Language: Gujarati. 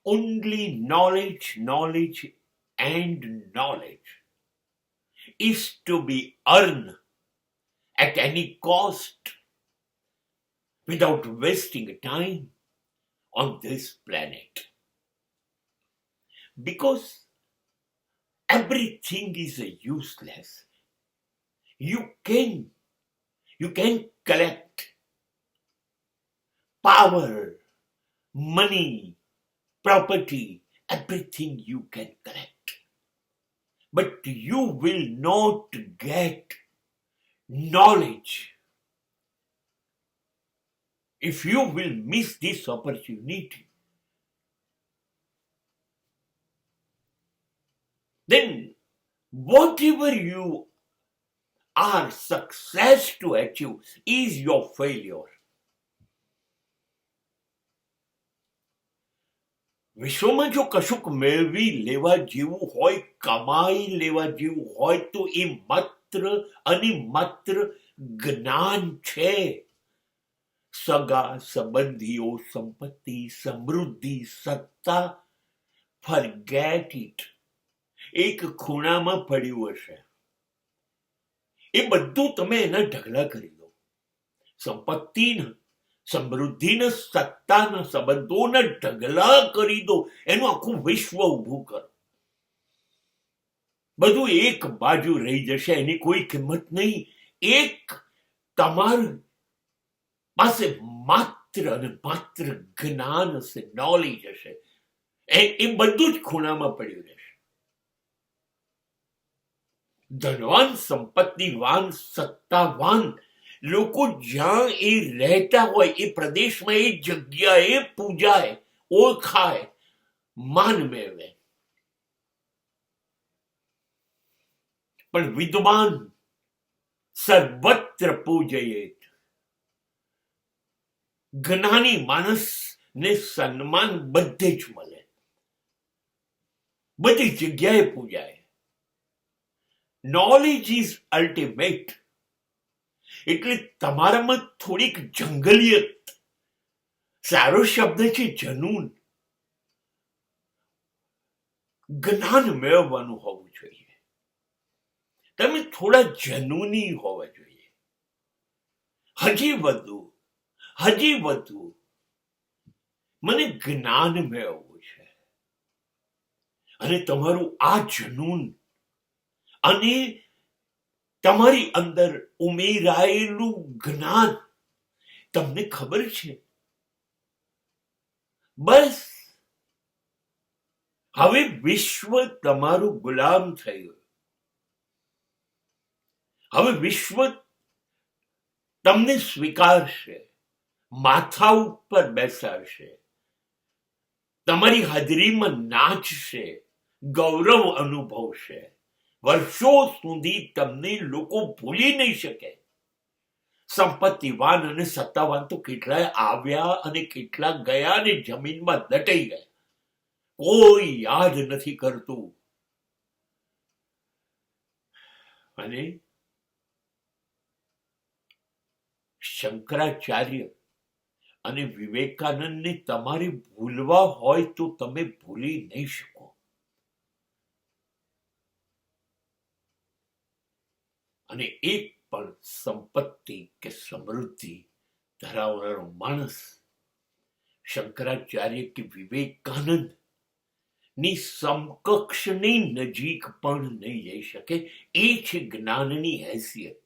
only knowledge and knowledge is to be earned at any cost without wasting time on this planet. Because everything is useless. You can collect power, money, property, everything you can collect. But you will not get knowledge. If you will miss this opportunity, then whatever you are success to achieve is your failure. વિશ્વમાં જો કશુંક મેળવી લેવા જેવું હોય, કમાઈ લેવા જેવું હોય, તો એ માત્ર અને માત્ર જ્ઞાન છે. સગા સંબંધીઓ, સંપત્તિ, સમૃદ્ધિ, સત્તા, ફરગેટ ઇટ. એક ખૂણામાં પડ્યું હશે. એ બધું તમે એના ઢગલા કરી દો. સંપત્તિના, સમૃદ્ધિના, સત્તાના, સંબંધોના ઢગલા કરી દો. એનું આખું વિશ્વ ઊભું કરો. બધું એક બાજુ રહી જશે, એની કોઈ કિંમત નહીં. એક તમારી પાસે માત્ર અને માત્ર જ્ઞાન હશે, નોલેજ હશે. એ બધું જ ખૂણામાં પડ્યું રહેશે. ધનવાન, સંપત્તિવાન, સત્તાવાન લોકો જ્યાં એ રહેતા હોય એ પ્રદેશમાં, એ જગ્યાએ પૂજાય, ઓળખાય, માન મેળવે. પણ વિદ્વાન સર્વત્ર પૂજયેત. જ્ઞાની માણસને સન્માન બધે જ મળે, બધી જગ્યાએ પૂજાય. Knowledge is ultimate. એટલે તમારામાં થોડીક જંગલિયત, સારો શબ્દ છે જનૂન, જ્ઞાન મેળવવાનું હોવું જોઈએ. તમે થોડા જનૂની હોવા જોઈએ. હજી વધુ મને જ્ઞાન મેળવવું છે. અને તમારું આ જનૂન અને તમારી અંદર ઉમેરાયેલું જ્ઞાન, તમને ખબર છે, બસ હવે વિશ્વ તમારું ગુલામ થયું. હવે વિશ્વ તમને સ્વીકારશે, માથા ઉપર બેસાડશે, તમારી હાજરીમાં નાચશે, ગૌરવ અનુભવશે. વર્ષો સુધી તમને લોકો ભૂલી નહીં શકે. સંપત્તિવાન અને સત્તાવાન તો કેટલાય આવ્યા અને કેટલા ગયા અને જમીનમાં દટાઈ ગયા. કોઈ યાદ નથી કરતું. અને શંકરાચાર્ય અને વિવેકાનંદને તમારે ભૂલવા હોય તો તમે ભૂલી નહીં શકો. અને એક પણ સંપત્તિ કે સમૃદ્ધિ ધરાવનારો માણસ શંકરાચાર્ય કે વિવેકાનંદ ની સમકક્ષની નજીક પણ નહીં જઈ શકે. એ છે જ્ઞાનની હેસિયત.